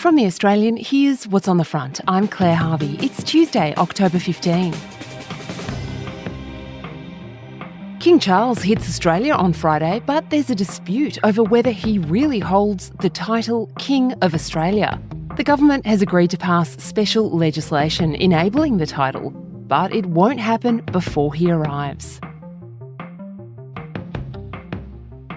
From The Australian, here's what's on the front. I'm Claire Harvey. It's Tuesday, October 15. King Charles hits Australia on Friday, but there's a dispute over whether he really holds the title King of Australia. The government has agreed to pass special legislation enabling the title, but it won't happen before he arrives.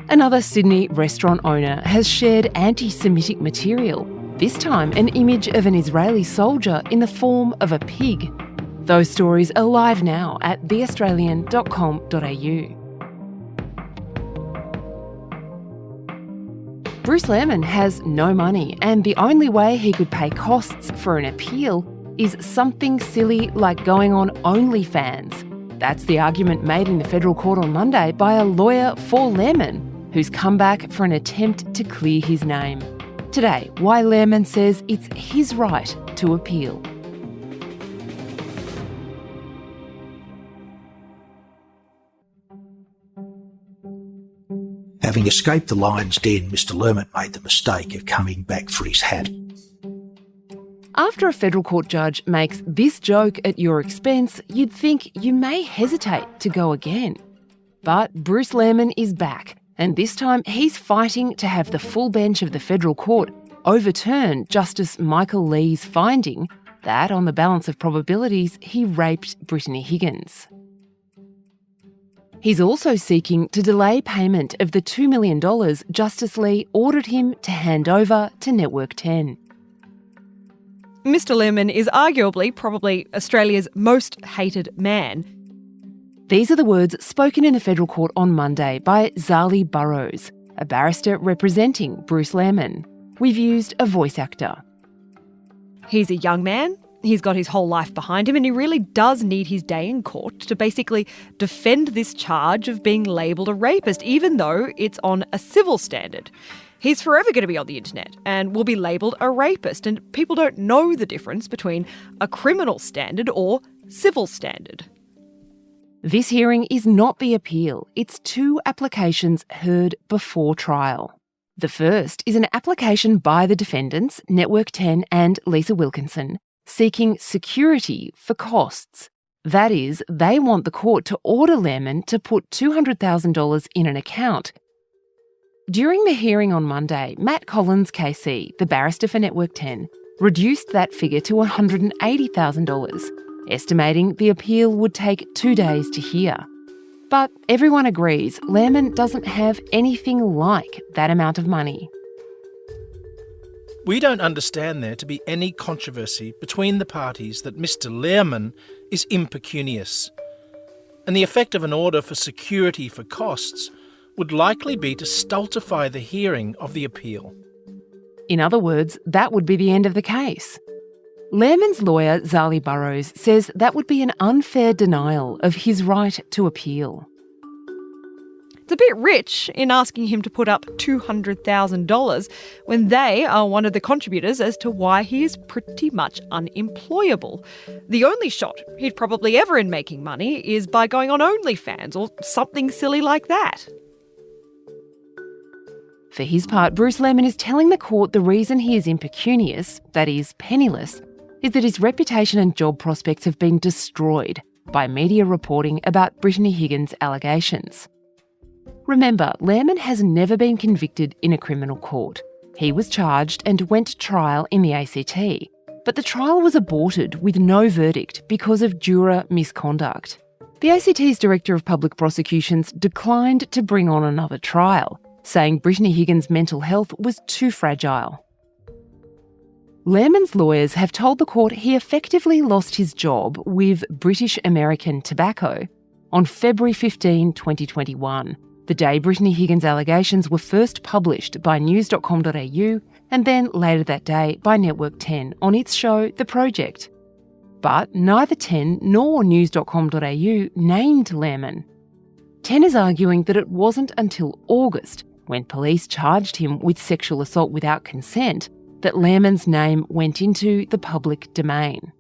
Another Sydney restaurant owner has shared anti-Semitic material, this time an image of an Israeli soldier in the form of a pig. Those stories are live now at theaustralian.com.au. Bruce Lehrmann has no money, and the only way he could pay costs for an appeal is something silly like going on OnlyFans. That's the argument made in the federal court on Monday by a lawyer for Lehrmann, who's come back for an attempt to clear his name. Today, why Lehrmann says it's his right to appeal. Having escaped the lion's den, Mr Lehrmann made the mistake of coming back for his hat. After a federal court judge makes this joke at your expense, you'd think you may hesitate to go again. But Bruce Lehrmann is back, and this time he's fighting to have the full bench of the federal court overturn Justice Michael Lee's finding that, on the balance of probabilities, he raped Brittany Higgins. He's also seeking to delay payment of the $2 million Justice Lee ordered him to hand over to Network 10. Mr Lehrmann is arguably probably Australia's most hated man. These are the words spoken in the federal court on Monday by Zali Burrows, a barrister representing Bruce Lehrmann. We've used a voice actor. He's a young man, he's got his whole life behind him, and he really does need his day in court to basically defend this charge of being labelled a rapist, even though it's on a civil standard. He's forever going to be on the internet and will be labelled a rapist, and people don't know the difference between a criminal standard or civil standard. This hearing is not the appeal. It's two applications heard before trial. The first is an application by the defendants, Network 10 and Lisa Wilkinson, seeking security for costs. That is, they want the court to order Lehrmann to put $200,000 in an account. During the hearing on Monday, Matt Collins KC, the barrister for Network 10, reduced that figure to $180,000, estimating the appeal would take 2 days to hear. But everyone agrees Lehrmann doesn't have anything like that amount of money. We don't understand there to be any controversy between the parties that Mr Lehrmann is impecunious, and the effect of an order for security for costs would likely be to stultify the hearing of the appeal. In other words, that would be the end of the case. Lehrmann's lawyer, Zali Burrows, says that would be an unfair denial of his right to appeal. It's a bit rich in asking him to put up $200,000 when they are one of the contributors as to why he is pretty much unemployable. The only shot he'd probably ever in making money is by going on OnlyFans or something silly like that. For his part, Bruce Lehrmann is telling the court the reason he is impecunious, that is, penniless, is that his reputation and job prospects have been destroyed by media reporting about Brittany Higgins' allegations. Remember, Lehrmann has never been convicted in a criminal court. He was charged and went to trial in the ACT, but the trial was aborted with no verdict because of juror misconduct. The ACT's Director of Public Prosecutions declined to bring on another trial, saying Brittany Higgins' mental health was too fragile. Lehrmann's lawyers have told the court he effectively lost his job with British American Tobacco on February 15, 2021, the day Brittany Higgins' allegations were first published by news.com.au and then later that day by Network 10 on its show The Project. But neither 10 nor news.com.au named Lehrmann. 10 is arguing that it wasn't until August, when police charged him with sexual assault without consent, that Lehrmann's name went into the public domain.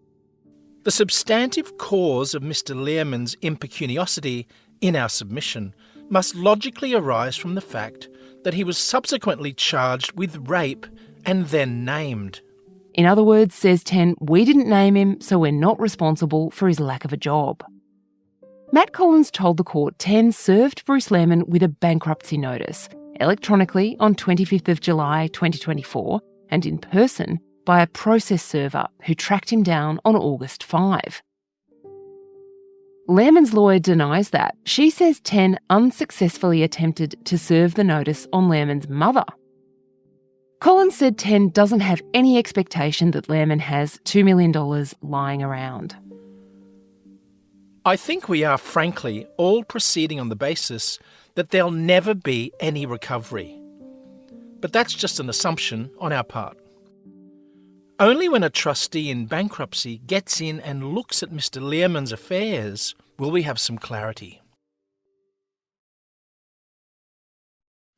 The substantive cause of Mr Lehrmann's impecuniosity in our submission must logically arise from the fact that he was subsequently charged with rape and then named In other words, says 10, we didn't name him, so we're not responsible for his lack of a job. Matt Collins told the court 10 served Bruce Lehrmann with a bankruptcy notice, electronically on 25th of July 2024, and in person by a process server who tracked him down on August 5. Lehrmann's lawyer denies that. She says 10 unsuccessfully attempted to serve the notice on Lehrmann's mother. Collins said 10 doesn't have any expectation that Lehrmann has $2 million lying around. I think we are, frankly, all proceeding on the basis that there'll never be any recovery. But that's just an assumption on our part. Only when a trustee in bankruptcy gets in and looks at Mr. Lehrmann's affairs will we have some clarity.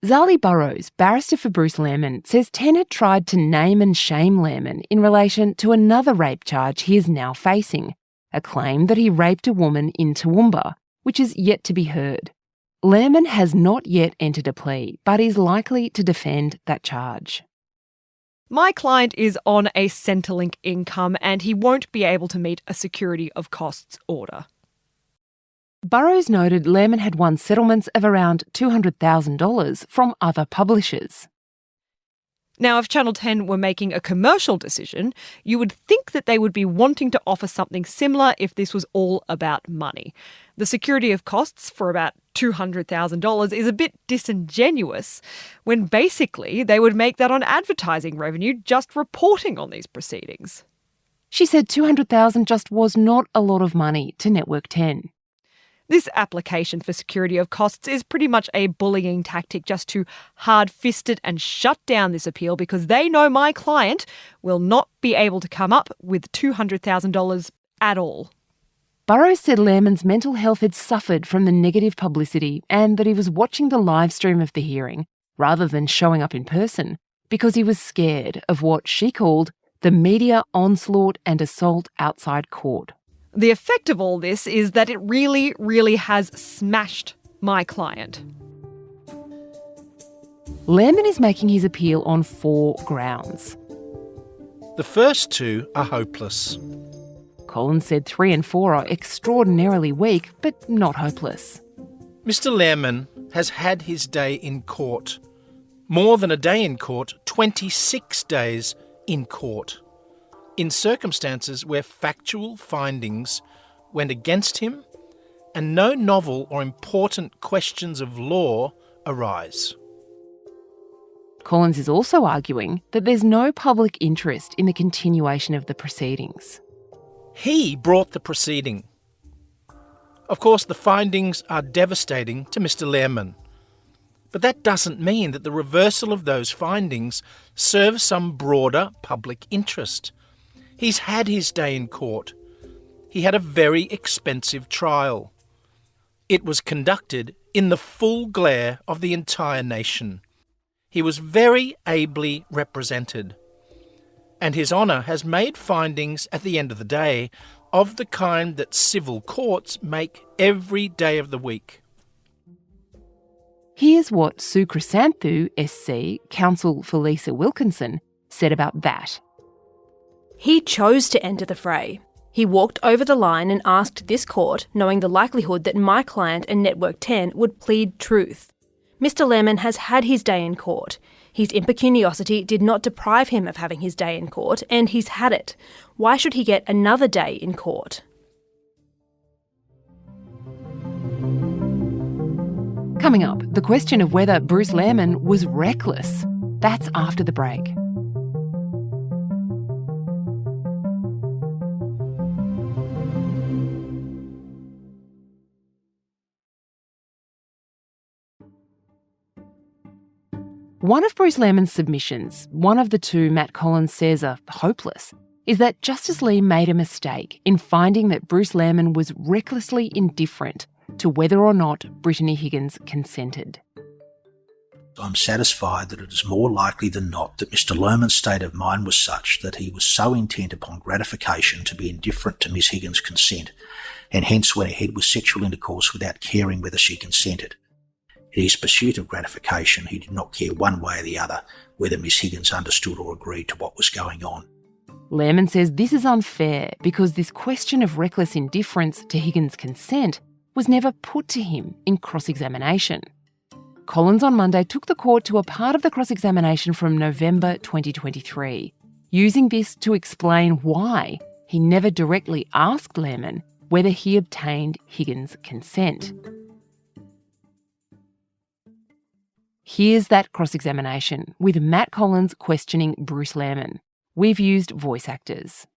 Zali Burrows, barrister for Bruce Lehrmann, says 10 had tried to name and shame Lehrmann in relation to another rape charge he is now facing, a claim that he raped a woman in Toowoomba, which is yet to be heard. Lehrmann has not yet entered a plea, but is likely to defend that charge. My client is on a Centrelink income and he won't be able to meet a security of costs order. Burrows noted Lehrmann had won settlements of around $200,000 from other publishers. Now, if Channel 10 were making a commercial decision, you would think that they would be wanting to offer something similar if this was all about money. The security of costs for about $200,000 is a bit disingenuous when basically they would make that on advertising revenue just reporting on these proceedings. She said $200,000 just was not a lot of money to Network 10. This application for security of costs is pretty much a bullying tactic just to hard-fist it and shut down this appeal because they know my client will not be able to come up with $200,000 at all. Burrows said Lehrmann's mental health had suffered from the negative publicity and that he was watching the live stream of the hearing rather than showing up in person because he was scared of what she called the media onslaught and assault outside court. The effect of all this is that it really, really has smashed my client. Lehrmann is making his appeal on 4 grounds. The first 2 are hopeless. Collins said 3 and 4 are extraordinarily weak, but not hopeless. Mr. Lehrmann has had his day in court. More than a day in court, 26 days in court. In circumstances where factual findings went against him and no novel or important questions of law arise. Collins is also arguing that there's no public interest in the continuation of the proceedings. He brought the proceeding. Of course, the findings are devastating to Mr. Lehrmann, but that doesn't mean that the reversal of those findings serves some broader public interest. He's had his day in court. He had a very expensive trial. It was conducted in the full glare of the entire nation. He was very ably represented. And His Honour has made findings at the end of the day of the kind that civil courts make every day of the week. Here's what Sue Chrysanthu, SC, counsel for Lisa Wilkinson, said about that. He chose to enter the fray. He walked over the line and asked this court, knowing the likelihood that my client and Network 10 would plead truth. Mr. Lehrmann has had his day in court. His impecuniosity did not deprive him of having his day in court, and he's had it. Why should he get another day in court? Coming up, the question of whether Bruce Lehrmann was reckless. That's after the break. One of Bruce Lehrmann's submissions, one of the 2 Matt Collins says are hopeless, is that Justice Lee made a mistake in finding that Bruce Lehrmann was recklessly indifferent to whether or not Brittany Higgins consented. I'm satisfied that it is more likely than not that Mr. Lehrmann's state of mind was such that he was so intent upon gratification to be indifferent to Miss Higgins' consent, and hence went ahead with sexual intercourse without caring whether she consented. In his pursuit of gratification, he did not care one way or the other whether Miss Higgins understood or agreed to what was going on. Lehrmann says this is unfair because this question of reckless indifference to Higgins' consent was never put to him in cross-examination. Collins on Monday took the court to a part of the cross-examination from November 2023, using this to explain why he never directly asked Lehrmann whether he obtained Higgins' consent. Here's that cross-examination with Matt Collins questioning Bruce Lehrmann. We've used voice actors.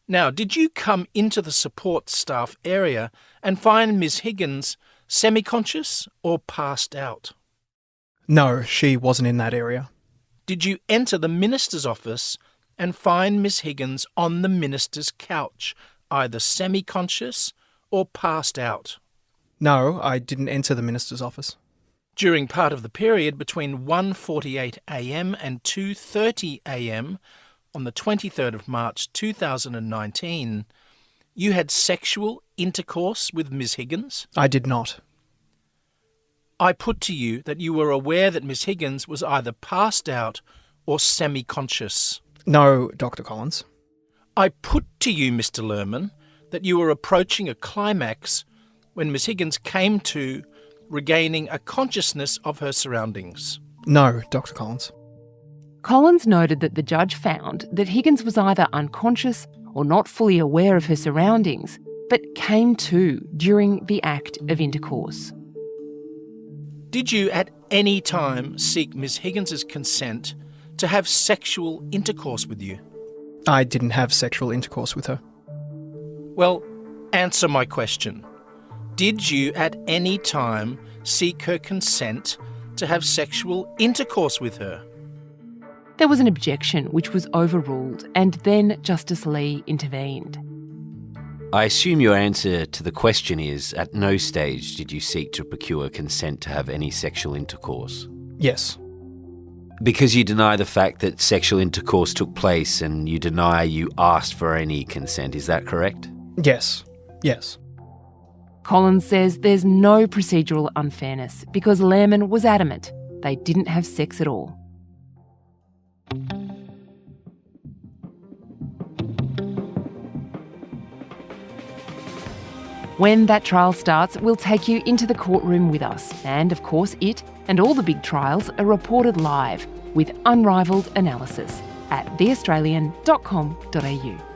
Now, did you come into the support staff area and find Ms. Higgins semi-conscious or passed out? No, she wasn't in that area. Did you enter the minister's office and find Ms. Higgins on the minister's couch, either semi-conscious or passed out? No, I didn't enter the minister's office. During part of the period between 1:48 a.m. and 2:30 a.m. on the 23rd of March 2019, you had sexual intercourse with Ms. Higgins? I did not. I put to you that you were aware that Ms. Higgins was either passed out or semi-conscious. No, Dr. Collins. I put to you, Mr. Lehrmann, that you were approaching a climax when Ms. Higgins came to, regaining a consciousness of her surroundings. No, Dr. Collins. Collins noted that the judge found that Higgins was either unconscious or not fully aware of her surroundings, but came to during the act of intercourse. Did you at any time seek Ms. Higgins' consent to have sexual intercourse with you? I didn't have sexual intercourse with her. Well, answer my question. Did you at any time seek her consent to have sexual intercourse with her? There was an objection which was overruled, and then Justice Lee intervened. I assume your answer to the question is, at no stage did you seek to procure consent to have any sexual intercourse? Yes. Because you deny the fact that sexual intercourse took place and you deny you asked for any consent, is that correct? Yes. Yes. Collins says there's no procedural unfairness because Lehrmann was adamant they didn't have sex at all. When that trial starts, we'll take you into the courtroom with us. And of course, it and all the big trials are reported live with unrivalled analysis at theaustralian.com.au.